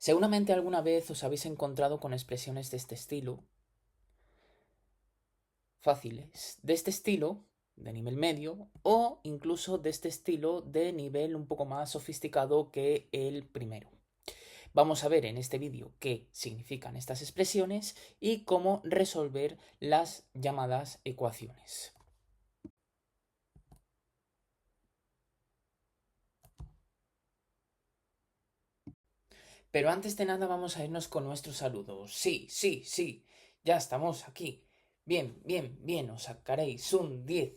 Seguramente alguna vez os habéis encontrado con expresiones de este estilo, fáciles, de este estilo, de nivel medio, o incluso de este estilo de nivel un poco más sofisticado que el primero. Vamos a ver en este vídeo qué significan estas expresiones y cómo resolver las llamadas ecuaciones. Pero antes de nada vamos a irnos con nuestros saludos. Sí, sí, sí, ya estamos aquí. Bien, bien, bien, os sacaréis un 10.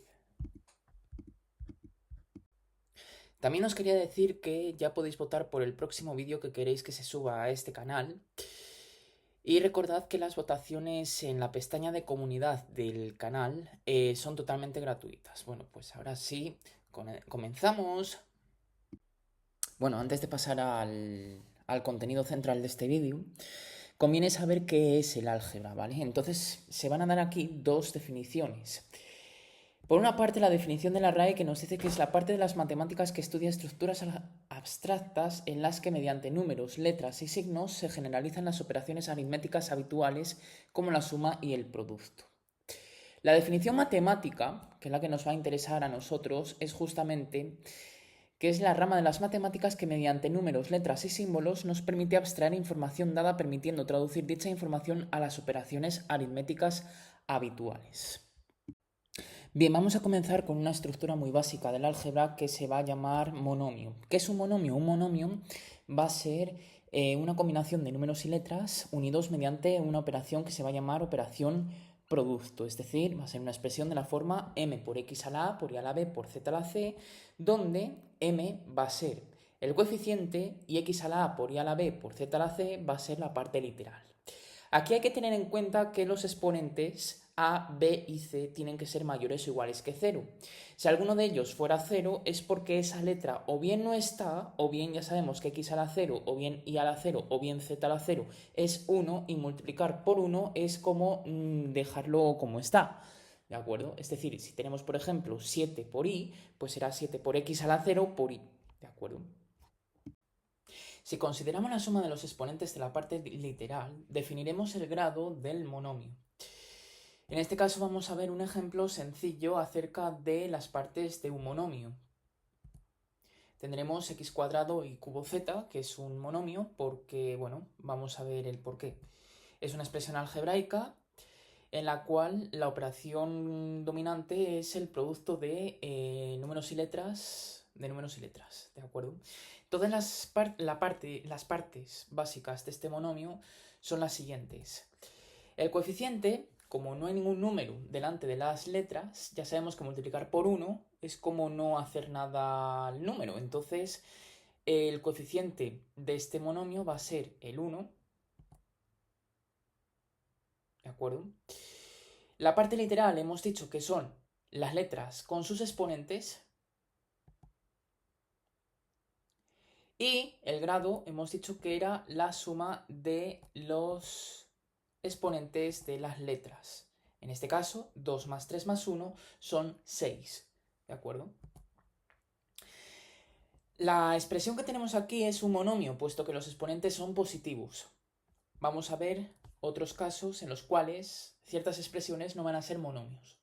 También os quería decir que ya podéis votar por el próximo vídeo que queréis que se suba a este canal. Y recordad que las votaciones en la pestaña de comunidad del canal son totalmente gratuitas. Bueno, pues ahora sí, comenzamos. Bueno, antes de pasar al contenido central de este vídeo, conviene saber qué es el álgebra, ¿vale? Entonces se van a dar aquí dos definiciones. Por una parte, la definición de la RAE, que nos dice que es la parte de las matemáticas que estudia estructuras abstractas en las que mediante números, letras y signos se generalizan las operaciones aritméticas habituales como la suma y el producto. La definición matemática, que es la que nos va a interesar a nosotros, es justamente que es la rama de las matemáticas que mediante números, letras y símbolos nos permite abstraer información dada permitiendo traducir dicha información a las operaciones aritméticas habituales. Bien, vamos a comenzar con una estructura muy básica del álgebra que se va a llamar monomio. ¿Qué es un monomio? Un monomio va a ser una combinación de números y letras unidos mediante una operación que se va a llamar operación producto, es decir, va a ser una expresión de la forma m por x a la a por y a la b por z a la c, donde m va a ser el coeficiente y x a la a por y a la b por z a la c va a ser la parte literal. Aquí hay que tener en cuenta que los exponentes a, b y c tienen que ser mayores o iguales que 0. Si alguno de ellos fuera 0 es porque esa letra o bien no está, o bien ya sabemos que x a la 0, o bien y a la 0, o bien z a la 0 es 1 y multiplicar por 1 es como dejarlo como está. ¿De acuerdo? Es decir, si tenemos por ejemplo 7 por y, pues será 7 por x a la 0 por y. ¿De acuerdo? Si consideramos la suma de los exponentes de la parte literal, definiremos el grado del monomio. En este caso vamos a ver un ejemplo sencillo acerca de las partes de un monomio. Tendremos x cuadrado y cubo z, que es un monomio, porque, bueno, vamos a ver el porqué. Es una expresión algebraica en la cual la operación dominante es el producto de números y letras, ¿de acuerdo? Todas las partes básicas de este monomio son las siguientes. El coeficiente, como no hay ningún número delante de las letras, ya sabemos que multiplicar por 1 es como no hacer nada al número. Entonces, el coeficiente de este monomio va a ser el 1, ¿de acuerdo? La parte literal hemos dicho que son las letras con sus exponentes. Y el grado hemos dicho que era la suma de los exponentes de las letras. En este caso, 2 más 3 más 1 son 6. ¿De acuerdo? La expresión que tenemos aquí es un monomio, puesto que los exponentes son positivos. Vamos a ver otros casos en los cuales ciertas expresiones no van a ser monomios.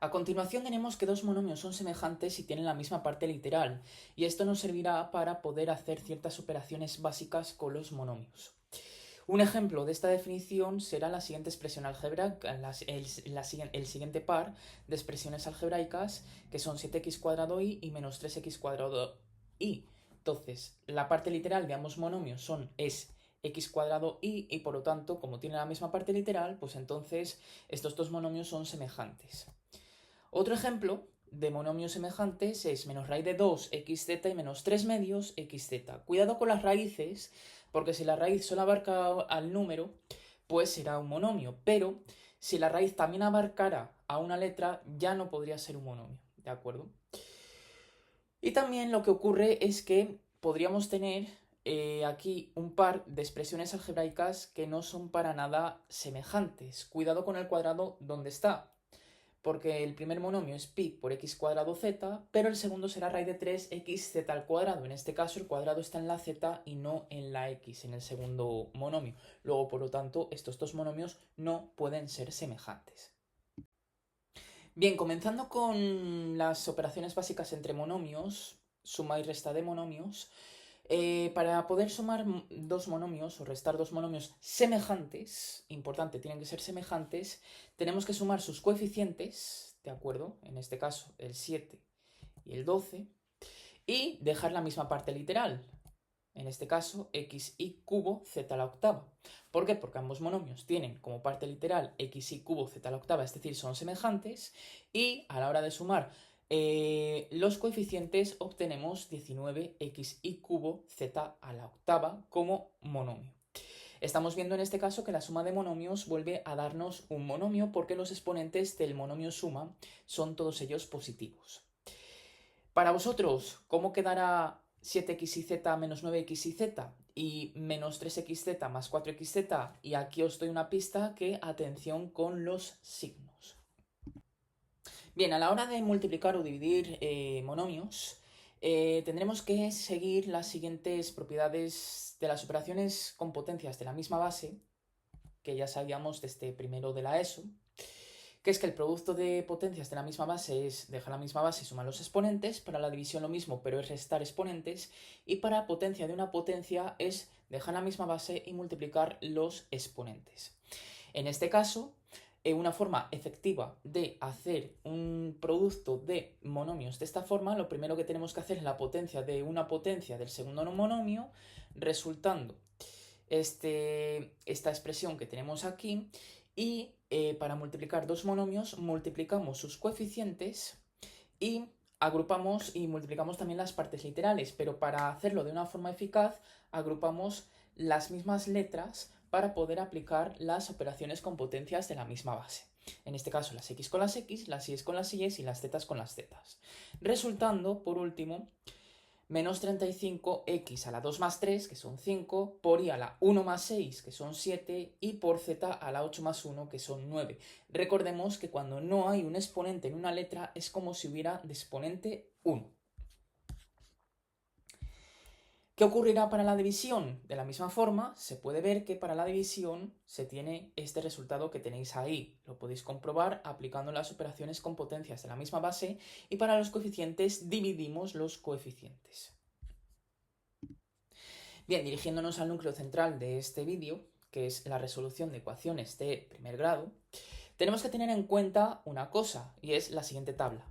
A continuación tenemos que dos monomios son semejantes y tienen la misma parte literal, y esto nos servirá para poder hacer ciertas operaciones básicas con los monomios. Un ejemplo de esta definición será la siguiente expresión algebraica, el siguiente par de expresiones algebraicas, que son 7x cuadrado y menos 3x cuadrado y. Entonces, la parte literal de ambos monomios es x cuadrado y por lo tanto, como tiene la misma parte literal, pues entonces estos dos monomios son semejantes. Otro ejemplo de monomios semejantes es menos raíz de 2 xz y menos 3 medios xz. Cuidado con las raíces, porque si la raíz solo abarca al número, pues será un monomio, pero si la raíz también abarcara a una letra, ya no podría ser un monomio, ¿de acuerdo? Y también lo que ocurre es que podríamos tener aquí un par de expresiones algebraicas que no son para nada semejantes. Cuidado con el cuadrado donde está, porque el primer monomio es pi por x cuadrado z, pero el segundo será raíz de 3xz al cuadrado. En este caso el cuadrado está en la z y no en la x, en el segundo monomio. Luego, por lo tanto, estos dos monomios no pueden ser semejantes. Bien, comenzando con las operaciones básicas entre monomios, suma y resta de monomios. Para poder sumar dos monomios o restar dos monomios semejantes, importante, tienen que ser semejantes, tenemos que sumar sus coeficientes, ¿de acuerdo? En este caso, el 7 y el 12, y dejar la misma parte literal. En este caso, xy cubo z a la octava. ¿Por qué? Porque ambos monomios tienen como parte literal xy cubo z a la octava, es decir, son semejantes, y a la hora de sumar los coeficientes obtenemos 19xy cubo z a la octava como monomio. Estamos viendo en este caso que la suma de monomios vuelve a darnos un monomio porque los exponentes del monomio suma son todos ellos positivos. Para vosotros, ¿cómo quedará 7xyz menos 9xyz y menos 3xz más 4xz? Y aquí os doy una pista que atención con los signos. Bien, a la hora de multiplicar o dividir monomios, tendremos que seguir las siguientes propiedades de las operaciones con potencias de la misma base, que ya sabíamos desde primero de la ESO, que es que el producto de potencias de la misma base es dejar la misma base y sumar los exponentes. Para la división lo mismo, pero es restar exponentes. Y para potencia de una potencia es dejar la misma base y multiplicar los exponentes. En este caso, una forma efectiva de hacer un producto de monomios de esta forma, lo primero que tenemos que hacer es la potencia de una potencia del segundo monomio, resultando esta expresión que tenemos aquí, y para multiplicar dos monomios multiplicamos sus coeficientes y agrupamos y multiplicamos también las partes literales, pero para hacerlo de una forma eficaz agrupamos las mismas letras para poder aplicar las operaciones con potencias de la misma base. En este caso las x con las x, las y con las y y las z con las z. Resultando, por último, menos 35x a la 2 más 3, que son 5, por y a la 1 más 6, que son 7, y por z a la 8 más 1, que son 9. Recordemos que cuando no hay un exponente en una letra es como si hubiera de exponente 1. ¿Qué ocurrirá para la división? De la misma forma, se puede ver que para la división se tiene este resultado que tenéis ahí. Lo podéis comprobar aplicando las operaciones con potencias de la misma base, y para los coeficientes dividimos los coeficientes. Bien, dirigiéndonos al núcleo central de este vídeo, que es la resolución de ecuaciones de primer grado, tenemos que tener en cuenta una cosa, y es la siguiente tabla.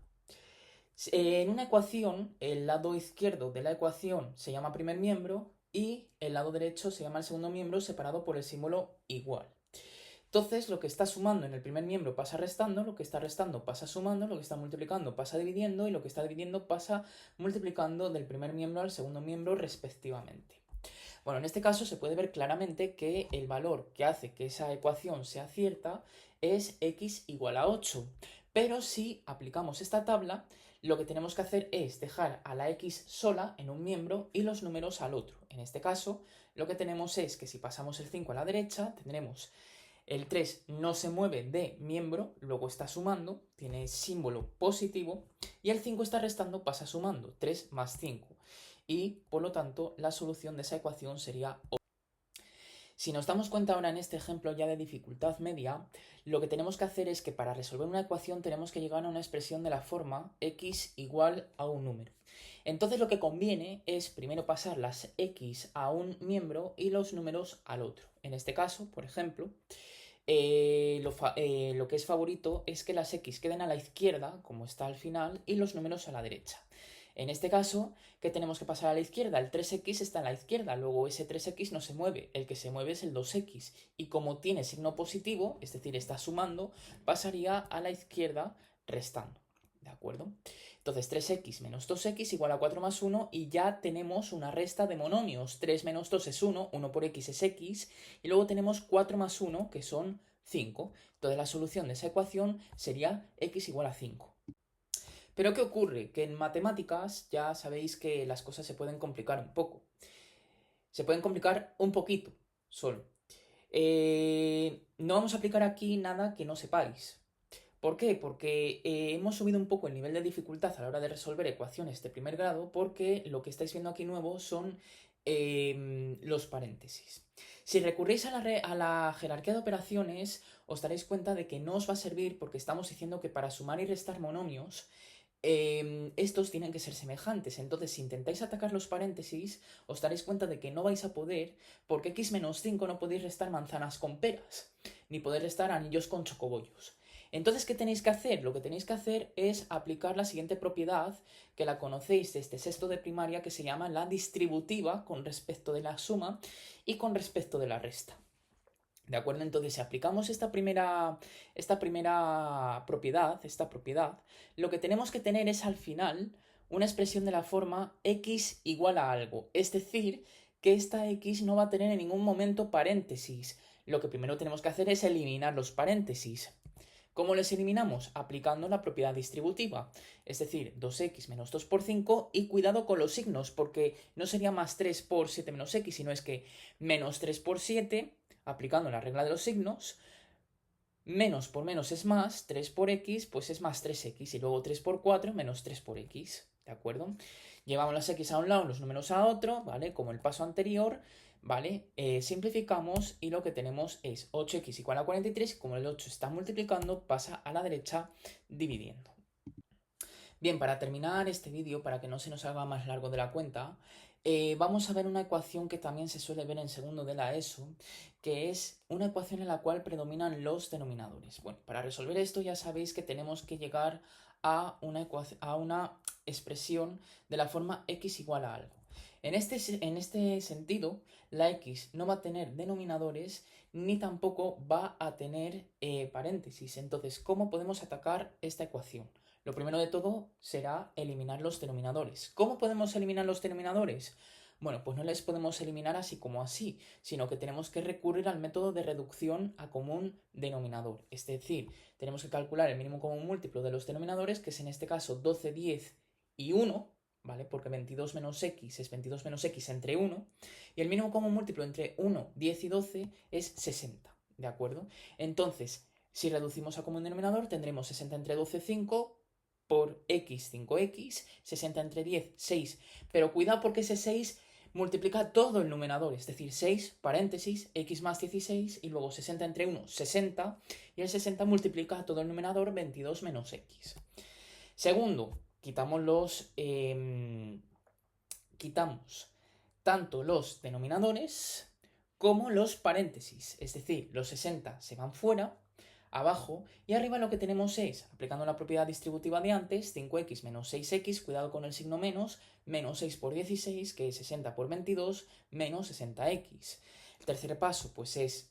En una ecuación, el lado izquierdo de la ecuación se llama primer miembro y el lado derecho se llama el segundo miembro, separado por el símbolo igual. Entonces, lo que está sumando en el primer miembro pasa restando, lo que está restando pasa sumando, lo que está multiplicando pasa dividiendo y lo que está dividiendo pasa multiplicando del primer miembro al segundo miembro respectivamente. Bueno, en este caso se puede ver claramente que el valor que hace que esa ecuación sea cierta es x igual a 8. Pero si aplicamos esta tabla, lo que tenemos que hacer es dejar a la x sola en un miembro y los números al otro. En este caso, lo que tenemos es que si pasamos el 5 a la derecha, tendremos el 3 no se mueve de miembro, luego está sumando, tiene símbolo positivo, y el 5 está restando, pasa sumando, 3 más 5. Y, por lo tanto, la solución de esa ecuación sería 8. Si nos damos cuenta ahora en este ejemplo ya de dificultad media, lo que tenemos que hacer es que para resolver una ecuación tenemos que llegar a una expresión de la forma x igual a un número. Entonces lo que conviene es primero pasar las x a un miembro y los números al otro. En este caso, por ejemplo, lo que es favorito es que las x queden a la izquierda, como está al final, y los números a la derecha. En este caso, ¿qué tenemos que pasar a la izquierda? El 3x está a la izquierda, luego ese 3x no se mueve, el que se mueve es el 2x, y como tiene signo positivo, es decir, está sumando, pasaría a la izquierda restando, ¿de acuerdo? Entonces 3x menos 2x igual a 4 más 1, y ya tenemos una resta de monomios. 3 menos 2 es 1, 1 por x es x, y luego tenemos 4 más 1, que son 5. Entonces la solución de esa ecuación sería x igual a 5. Pero ¿qué ocurre? Que en matemáticas ya sabéis que las cosas se pueden complicar un poco. Se pueden complicar un poquito, solo. No vamos a aplicar aquí nada que no sepáis. ¿Por qué? Porque hemos subido un poco el nivel de dificultad a la hora de resolver ecuaciones de primer grado, porque lo que estáis viendo aquí nuevo son los paréntesis. Si recurrís a la jerarquía de operaciones, os daréis cuenta de que no os va a servir porque estamos diciendo que para sumar y restar monomios, estos tienen que ser semejantes. Entonces, si intentáis atacar los paréntesis, os daréis cuenta de que no vais a poder, porque x menos 5 no podéis restar manzanas con peras, ni podéis restar anillos con chocobollos. Entonces, ¿qué tenéis que hacer? Lo que tenéis que hacer es aplicar la siguiente propiedad, que la conocéis desde sexto de primaria, que se llama la distributiva con respecto de la suma y con respecto de la resta. ¿De acuerdo? Entonces, si aplicamos esta primera propiedad, lo que tenemos que tener es al final una expresión de la forma x igual a algo. Es decir, que esta x no va a tener en ningún momento paréntesis. Lo que primero tenemos que hacer es eliminar los paréntesis. ¿Cómo los eliminamos? Aplicando la propiedad distributiva, es decir, 2x menos 2 por 5, y cuidado con los signos, porque no sería más 3 por 7 menos x, sino es que menos 3 por 7, aplicando la regla de los signos, menos por menos es más, 3 por x, pues es más 3x, y luego 3 por 4 menos 3 por x, ¿de acuerdo? Llevamos las x a un lado, los números a otro, ¿vale? Como el paso anterior, ¿vale? Simplificamos y lo que tenemos es 8x igual a 43, y como el 8 está multiplicando, pasa a la derecha dividiendo. Bien, para terminar este vídeo, para que no se nos haga más largo de la cuenta, vamos a ver una ecuación que también se suele ver en segundo de la ESO, que es una ecuación en la cual predominan los denominadores. Bueno, para resolver esto ya sabéis que tenemos que llegar a una expresión de la forma x igual a algo. En este sentido, la x no va a tener denominadores ni tampoco va a tener paréntesis. Entonces, ¿cómo podemos atacar esta ecuación? Lo primero de todo será eliminar los denominadores. ¿Cómo podemos eliminar los denominadores? Bueno, pues no les podemos eliminar así como así, sino que tenemos que recurrir al método de reducción a común denominador. Es decir, tenemos que calcular el mínimo común múltiplo de los denominadores, que es en este caso 12, 10 y 1, ¿vale? Porque 22 menos x es 22 menos x entre 1, y el mínimo común múltiplo entre 1, 10 y 12 es 60, ¿de acuerdo? Entonces, si reducimos a común denominador, tendremos 60 entre 12, 5, por x, 5x, 60 entre 10, 6. Pero cuidado porque ese 6 multiplica todo el numerador, es decir, 6, paréntesis, x más 16, y luego 60 entre 1, 60, y el 60 multiplica todo el numerador, 22 menos x. Segundo, quitamos tanto los denominadores como los paréntesis, es decir, los 60 se van fuera, abajo, y arriba lo que tenemos es, aplicando la propiedad distributiva de antes, 5x menos 6x, cuidado con el signo menos 6 por 16, que es 60 por 22, menos 60x. El tercer paso, pues es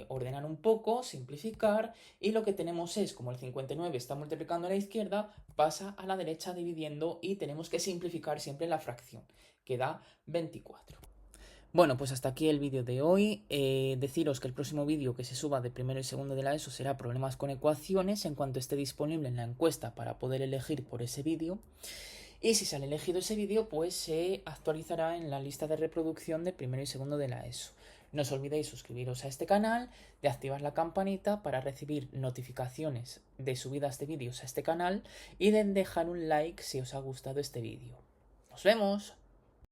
ordenar un poco, simplificar, y lo que tenemos es, como el 59 está multiplicando a la izquierda, pasa a la derecha dividiendo, y tenemos que simplificar siempre la fracción, que da 24. Bueno, pues hasta aquí el vídeo de hoy. Deciros que el próximo vídeo que se suba de primero y segundo de la ESO será problemas con ecuaciones en cuanto esté disponible en la encuesta para poder elegir por ese vídeo. Y si sale elegido ese vídeo, pues se actualizará en la lista de reproducción de primero y segundo de la ESO. No os olvidéis suscribiros a este canal, de activar la campanita para recibir notificaciones de subidas de vídeos a este canal y de dejar un like si os ha gustado este vídeo. ¡Nos vemos!